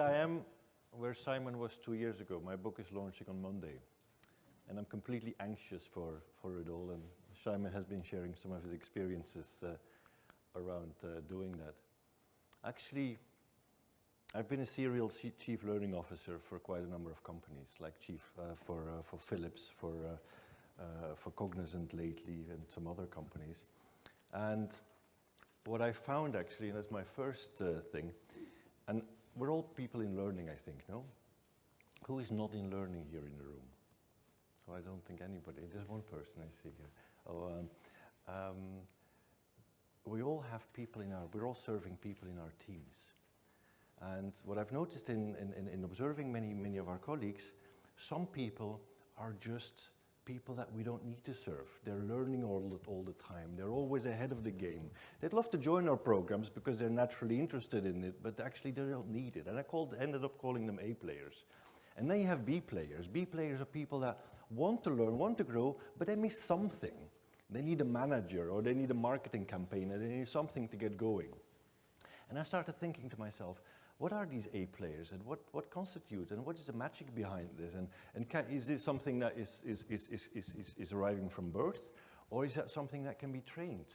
I am where Simon was 2 years ago. My book is launching on Monday, and I'm completely anxious for it all, and Simon has been sharing some of his experiences around doing that. Actually, I've been a serial chief learning officer for quite a number of companies, like chief for Philips, for Cognizant lately, and some other companies. And what I found actually, and that's my first thing, and we're all people in learning, I think, no? Who is not in learning here in the room? So I don't think anybody. There's one person I see here. We all have people we're all serving people in our teams. And what I've noticed in observing many of our colleagues, some people are just people that we don't need to serve. They're learning all the time. They're always ahead of the game. They'd love to join our programs because they're naturally interested in it, but actually they don't need it. And I ended up calling them A players. And then you have B players. B players are people that want to learn, want to grow, but they miss something. They need a manager, or they need a marketing campaign, or they need something to get going. And I started thinking to myself, what are these A players, and what constitutes, and what is the magic behind this? And is this something that is arriving from birth, or is that something that can be trained?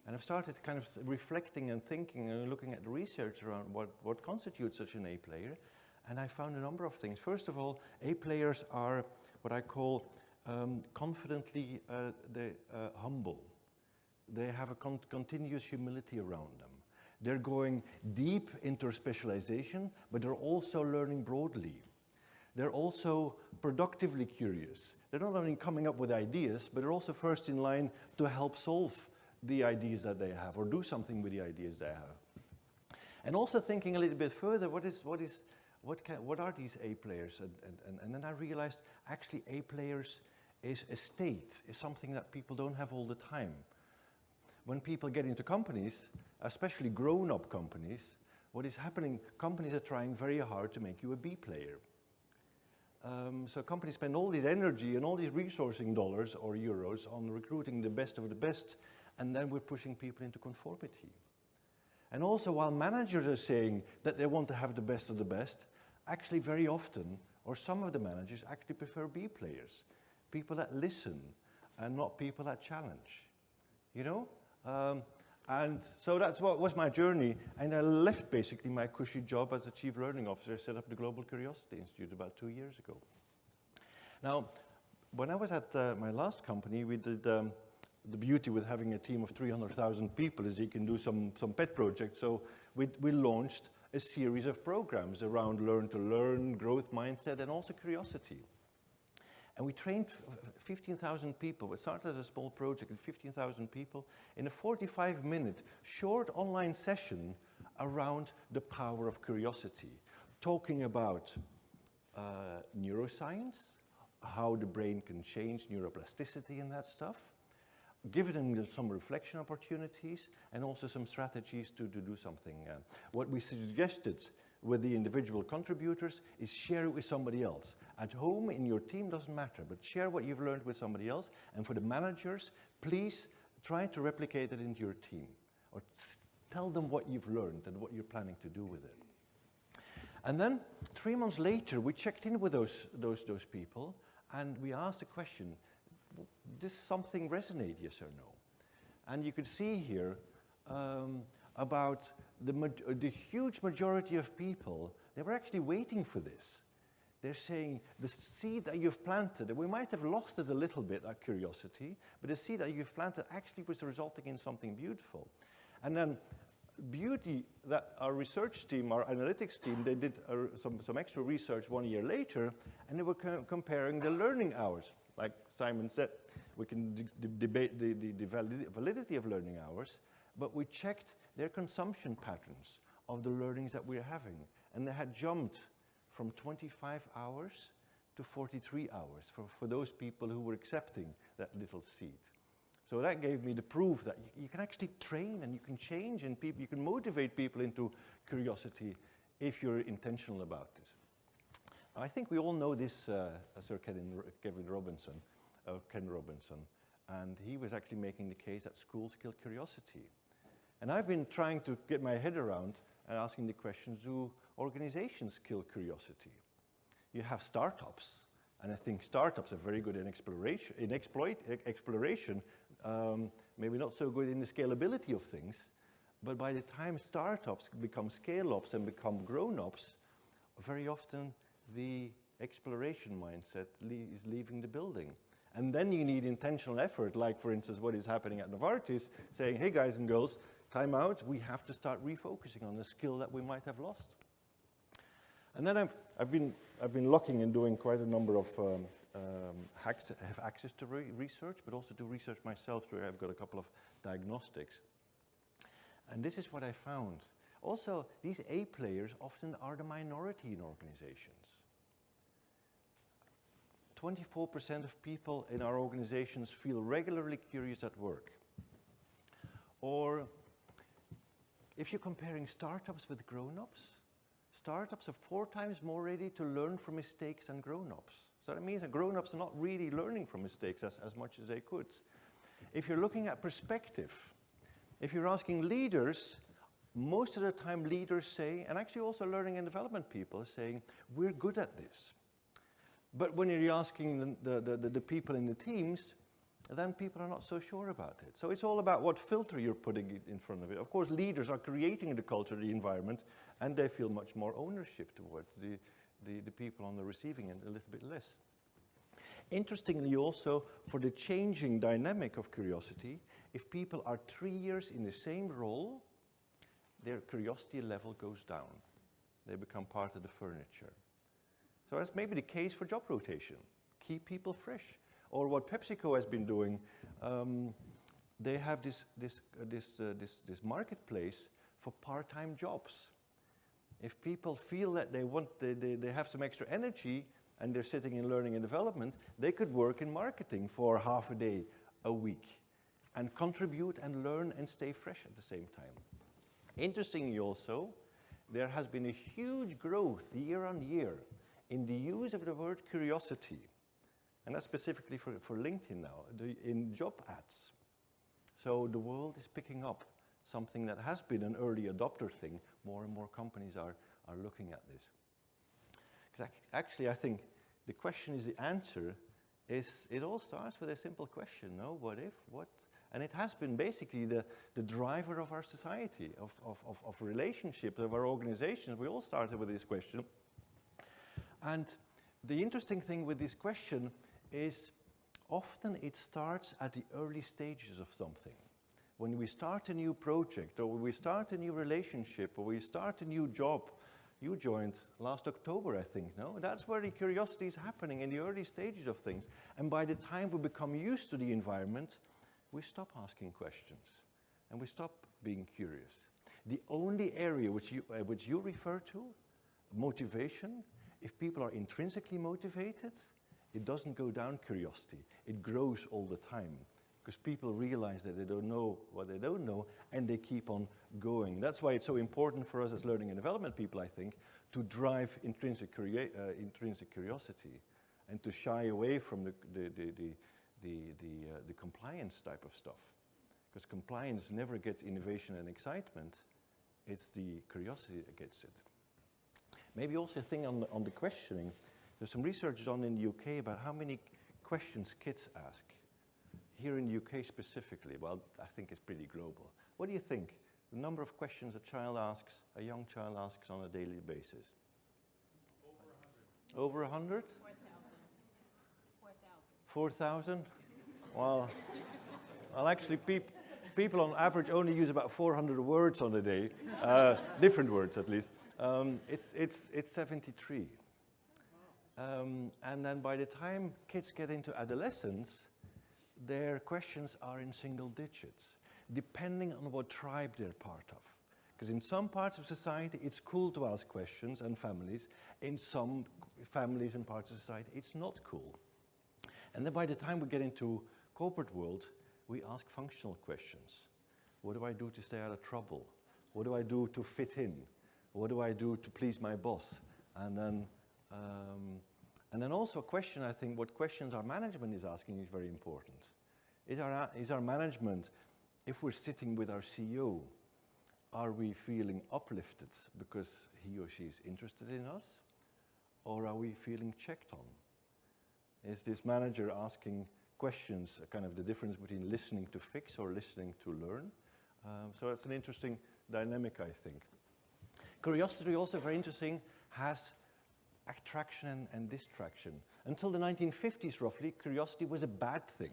And I've started kind of reflecting and thinking and looking at the research around what constitutes such an A player, and I found a number of things. First of all, A players are what I call confidently humble. They have a continuous humility around them. They're going deep into specialization, but they're also learning broadly. They're also productively curious. They're not only coming up with ideas, but they're also first in line to help solve the ideas that they have, or do something with the ideas they have. And also thinking a little bit further, what are these A players? And then I realized actually A players is a state, is something that people don't have all the time. When people get into companies, especially grown-up companies, what is happening, companies are trying very hard to make you a B player. So companies spend all this energy and all these resourcing dollars or euros on recruiting the best of the best, and then we're pushing people into conformity. And also, while managers are saying that they want to have the best of the best, actually very often, or some of the managers actually prefer B players, people that listen and not people that challenge, you know? And so that's what was my journey, and I left basically my cushy job as a chief learning officer. I set up the Global Curiosity Institute about 2 years ago. Now, when I was at my last company, we did the beauty with having a team of 300,000 people is you can do some pet projects. So we launched a series of programs around learn to learn, growth mindset, and also curiosity. And we trained 15,000 people. We started as a small project with 15,000 people in a 45-minute short online session around the power of curiosity, talking about neuroscience, how the brain can change, neuroplasticity and that stuff, giving them some reflection opportunities and also some strategies to do something. What we suggested with the individual contributors is share it with somebody else. At home, in your team, doesn't matter, but share what you've learned with somebody else. And for the managers, please try to replicate it into your team, or tell them what you've learned and what you're planning to do with it. And then 3 months later, we checked in with those people, and we asked the question, does something resonate, yes or no? And you can see here about the huge majority of people, they were actually waiting for this. They're saying the seed that you've planted, and we might have lost it a little bit, our curiosity, but the seed that you've planted actually was resulting in something beautiful. And then beauty that our research team, our analytics team, they did some extra research 1 year later, and they were comparing the learning hours. Like Simon said, we can debate the validity of learning hours, but we checked their consumption patterns of the learnings that we're having. And they had jumped from 25 hours to 43 hours for those people who were accepting that little seed. So that gave me the proof that you can actually train and you can change, and you can motivate people into curiosity if you're intentional about this. I think we all know this Sir Ken Robinson, and he was actually making the case that schools kill curiosity. And I've been trying to get my head around and asking the questions, organizations kill curiosity. You have startups, and I think startups are very good in exploration, maybe not so good in the scalability of things, but by the time startups become scale-ups and become grown-ups, very often the exploration mindset is leaving the building. And then you need intentional effort, like for instance what is happening at Novartis, saying, hey guys and girls, time out, we have to start refocusing on the skill that we might have lost. And then I've been looking and doing quite a number of have access to research, but also do research myself where I've got a couple of diagnostics. And this is what I found. Also, these A players often are the minority in organizations. 24% of people in our organizations feel regularly curious at work. Or if you're comparing startups with grown-ups, startups are 4 times more ready to learn from mistakes than grown-ups. So that means that grown-ups are not really learning from mistakes as much as they could. If you're looking at perspective, if you're asking leaders, most of the time leaders say, and actually also learning and development people are saying, we're good at this. But when you're asking the people in the teams, then people are not so sure about it. So it's all about what filter you're putting in front of it. Of course, leaders are creating the culture, the environment, and they feel much more ownership towards the people on the receiving end, a little bit less. Interestingly also, for the changing dynamic of curiosity, if people are 3 years in the same role, their curiosity level goes down. They become part of the furniture. So that's maybe the case for job rotation. Keep people fresh. Or what PepsiCo has been doing, they have this marketplace for part-time jobs. If people feel that they have some extra energy and they're sitting in learning and development, they could work in marketing for half a day a week and contribute and learn and stay fresh at the same time. Interestingly also, there has been a huge growth year on year in the use of the word curiosity. And that's specifically for LinkedIn now, in job ads. So the world is picking up something that has been an early adopter thing. More and more companies are looking at this. Because actually, I think the question is the answer is, it all starts with a simple question, no? What if, what? And it has been basically the driver of our society, of relationships, of our organizations. We all started with this question. And the interesting thing with this question is often it starts at the early stages of something. When we start a new project, or we start a new relationship, or we start a new job. You joined last October, I think, no? That's where the curiosity is happening, in the early stages of things. And by the time we become used to the environment, we stop asking questions, and we stop being curious. The only area which you refer to, motivation, if people are intrinsically motivated, it doesn't go down curiosity. It grows all the time because people realize that they don't know what they don't know and they keep on going. That's why it's so important for us as learning and development people, I think, to drive intrinsic curiosity and to shy away from the compliance type of stuff. Because compliance never gets innovation and excitement. It's the curiosity that gets it. Maybe also a thing on the questioning. There's some research done in the UK about how many questions kids ask. Here in the UK specifically, well, I think it's pretty global. What do you think? The number of questions a young child asks on a daily basis? Over 100. Over 100? 4,000. 4,000? Well, actually, people on average only use about 400 words on a day, different words at least. It's 73. And then by the time kids get into adolescence, their questions are in single digits, depending on what tribe they're part of. Because in some parts of society, it's cool to ask questions, and families. In some families and parts of society, it's not cool. And then by the time we get into corporate world, we ask functional questions. What do I do to stay out of trouble? What do I do to fit in? What do I do to please my boss? And then also a question, I think, what questions our management is asking is very important. Is our management, if we're sitting with our CEO, are we feeling uplifted because he or she is interested in us? Or are we feeling checked on? Is this manager asking questions, kind of the difference between listening to fix or listening to learn? So it's an interesting dynamic, I think. Curiosity, also very interesting, has attraction and distraction. Until the 1950s, roughly, curiosity was a bad thing.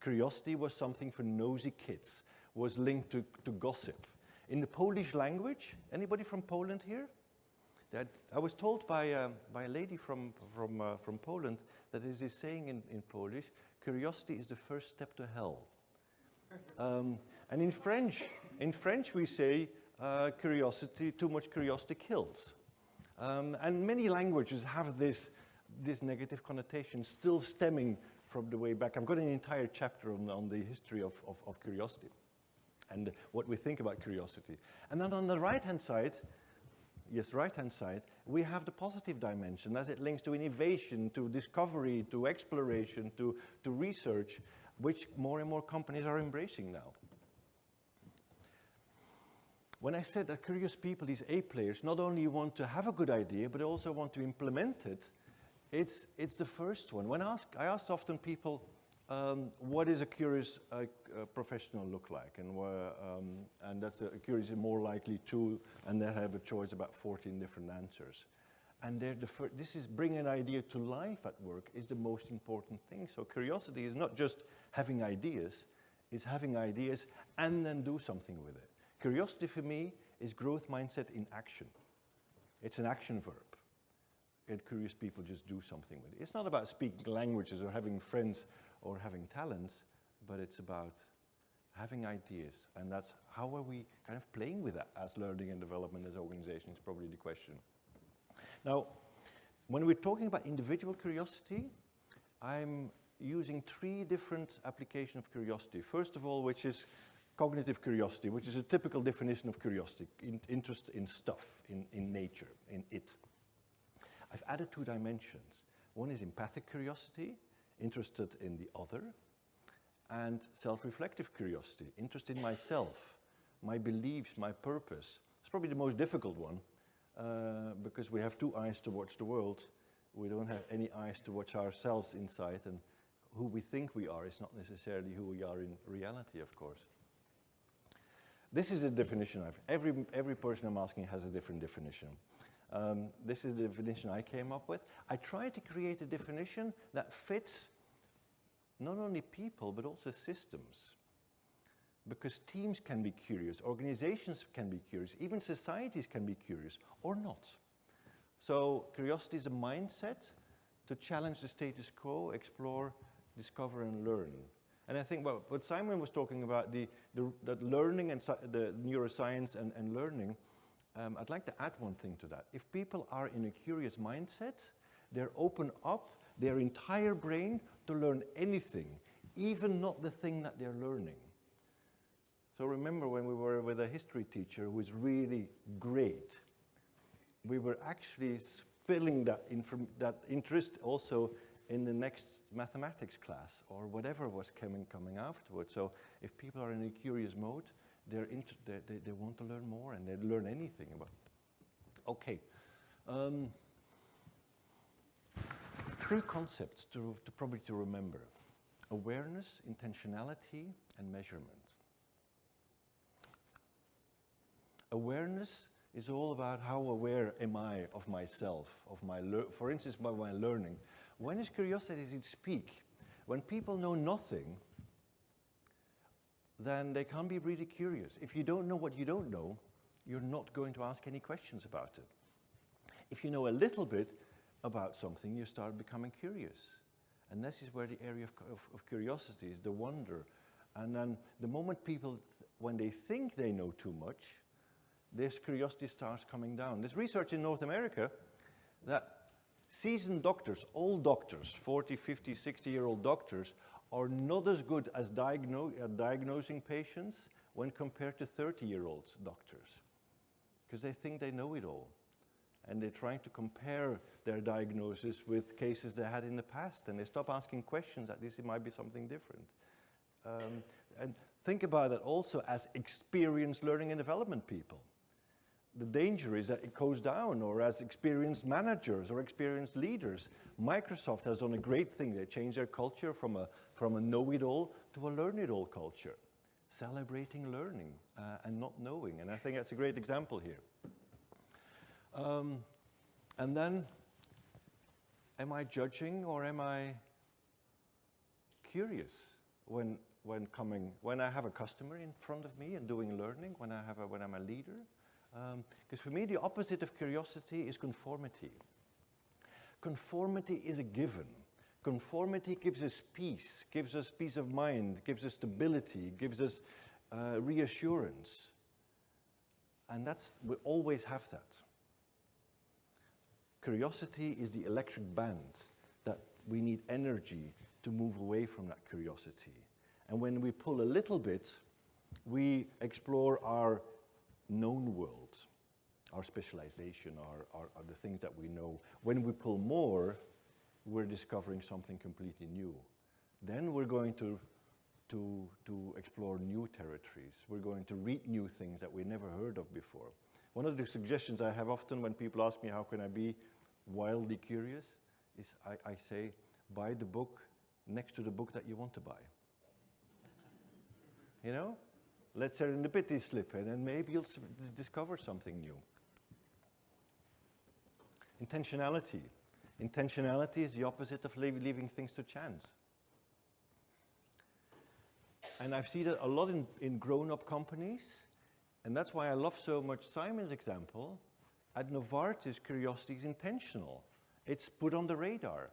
Curiosity was something for nosy kids, was linked to gossip. In the Polish language, anybody from Poland here? I was told by a lady from Poland that there is this saying in Polish, curiosity is the first step to hell. And in French we say curiosity, too much curiosity kills. And many languages have this negative connotation still stemming from the way back. I've got an entire chapter on the history of curiosity and what we think about curiosity. And then on the right-hand side, we have the positive dimension as it links to innovation, to discovery, to exploration, to research, which more and more companies are embracing now. When I said that curious people, these A players, not only want to have a good idea, but also want to implement it, it's the first one. I asked often people, what does a curious professional look like? And that's a curious is more likely to, and they have a choice about 14 different answers. And this is bringing an idea to life at work is the most important thing. So curiosity is not just having ideas, it's having ideas and then do something with it. Curiosity for me is growth mindset in action. It's an action verb. And curious people just do something with it. It's not about speaking languages or having friends or having talents, but it's about having ideas. And that's how are we kind of playing with that as learning and development as organizations, probably the question. Now, when we're talking about individual curiosity, I'm using 3 different applications of curiosity. First of all, which is cognitive curiosity, which is a typical definition of curiosity, interest in stuff, in nature, in it. I've added 2 dimensions. One is empathic curiosity, interested in the other, and self-reflective curiosity, interest in myself, my beliefs, my purpose. It's probably the most difficult one, because we have 2 eyes to watch the world. We don't have any eyes to watch ourselves inside, and who we think we are is not necessarily who we are in reality, of course. This is a definition every person I'm asking has a different definition. This is the definition I came up with. I tried to create a definition that fits not only people, but also systems. Because teams can be curious, organizations can be curious, even societies can be curious, or not. So curiosity is a mindset to challenge the status quo, explore, discover, and learn. And I think what Simon was talking about, that learning and the neuroscience and learning, I'd like to add one thing to that. If people are in a curious mindset, they're open up their entire brain to learn anything, even not the thing that they're learning. So remember when we were with a history teacher who was really great, we were actually spilling that interest also in the next mathematics class or whatever was coming afterwards. So if people are in a curious mode, they want to learn more and they learn anything about it. Okay. 3 concepts to probably to remember. Awareness, intentionality, and measurement. Awareness is all about how aware am I of myself, of for instance, by my learning. When is curiosity at its peak? When people know nothing, then they can't be really curious. If you don't know what you don't know, you're not going to ask any questions about it. If you know a little bit about something, you start becoming curious. And this is where the area of curiosity is, the wonder. And then the moment people, when they think they know too much, this curiosity starts coming down. There's research in North America that seasoned doctors, old doctors, 40, 50, 60-year-old doctors, are not as good as diagnosing patients when compared to 30-year-old doctors, because they think they know it all. And they're trying to compare their diagnosis with cases they had in the past, and they stop asking questions that this might be something different. And think about it also as experienced learning and development people. The danger is that it goes down, or as experienced managers or experienced leaders. Microsoft has done a great thing. They changed their culture from a know-it-all to a learn-it-all culture, celebrating learning and not knowing. And I think that's a great example here. And then, am I judging or am I curious when I have a customer in front of me and doing learning, when I'm a leader? Because for me, the opposite of curiosity is conformity. Conformity is a given. Conformity gives us peace of mind, gives us stability, gives us reassurance. And we always have that. Curiosity is the electric band that we need energy to move away from that curiosity. And when we pull a little bit, we explore our known world, our specialization, our the things that we know. When we pull more, we're discovering something completely new. Then we're going to explore new territories. We're going to read new things that we never heard of before. One of the suggestions I have often when people ask me how can I be wildly curious is I say, buy the book next to the book that you want to buy. You know? Let serendipity slip in and maybe you'll discover something new. Intentionality. Intentionality is the opposite of leaving things to chance. And I've seen it a lot in grown-up companies, and that's why I love so much Simon's example. At Novartis, curiosity is intentional. It's put on the radar.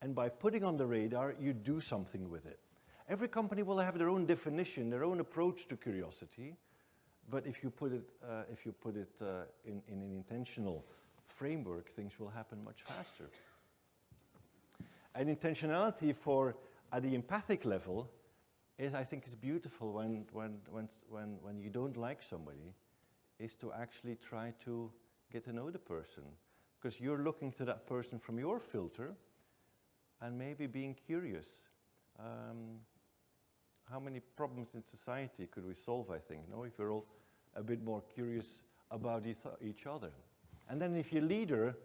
And by putting on the radar, you do something with it. Every company will have their own definition, their own approach to curiosity, but if you put it in an intentional framework, things will happen much faster. And intentionality at the empathic level I think is beautiful when you don't like somebody, is to actually try to get to know the person, because you're looking to that person from your filter, and maybe being curious. How many problems in society could we solve, I think, no? If we're all a bit more curious about each other. And then if you're a leader,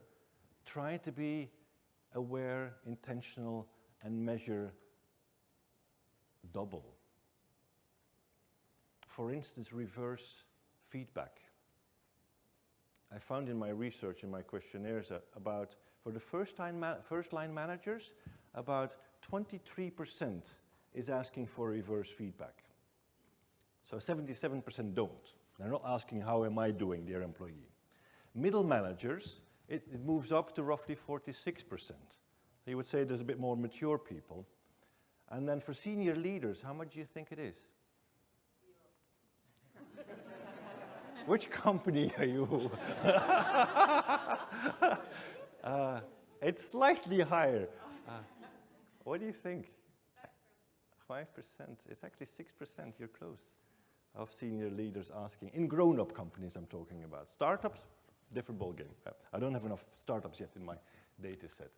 try to be aware, intentional, and measure double. For instance, reverse feedback. I found in my research, in my questionnaires, that for the first-line managers, about 23% is asking for reverse feedback. So 77% don't. They're not asking, how am I doing, their employee. Middle managers, it moves up to roughly 46%. So you would say there's a bit more mature people. And then for senior leaders, how much do you think it is? 0. Which company are you? It's slightly higher. What do you think? 5%. It's actually 6%. You're close. Of senior leaders asking. In grown-up companies, I'm talking about. Startups, different ballgame. I don't have enough startups yet in my data set.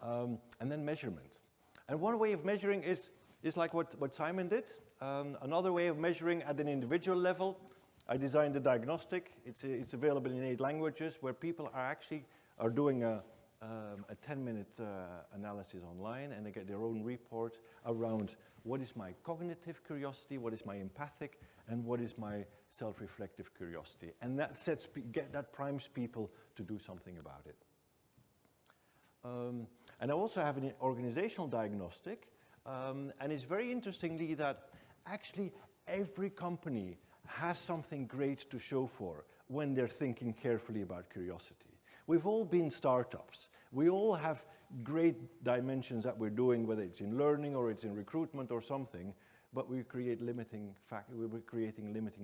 And then measurement. And one way of measuring is like what Simon did. Another way of measuring at an individual level, I designed a diagnostic. It's available in 8 languages, where people are doing a 10-minute analysis online, and they get their own report around what is my cognitive curiosity, what is my empathic, and what is my self-reflective curiosity. And that primes people to do something about it. And I also have an organizational diagnostic, and it's very interestingly that actually every company has something great to show for when they're thinking carefully about curiosity. We've all been startups. We all have great dimensions that we're doing, whether it's in learning or it's in recruitment or something, but we're creating limiting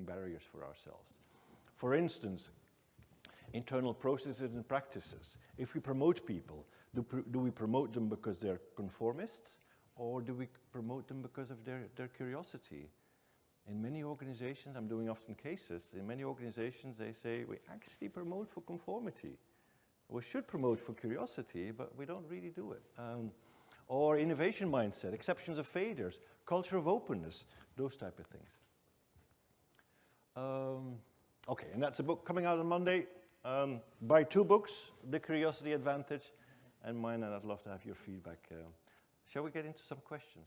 barriers for ourselves. For instance, internal processes and practices. If we promote people, do we promote them because they're conformists, or do we promote them because of their curiosity? In many organizations, I'm doing often cases, in many organizations they say we actually promote for conformity. We should promote for curiosity, but we don't really do it. or innovation mindset, exceptions of failures, culture of openness, those type of things. Okay, and that's a book coming out on Monday. Buy 2 books, The Curiosity Advantage and mine, and I'd love to have your feedback. Shall we get into some questions?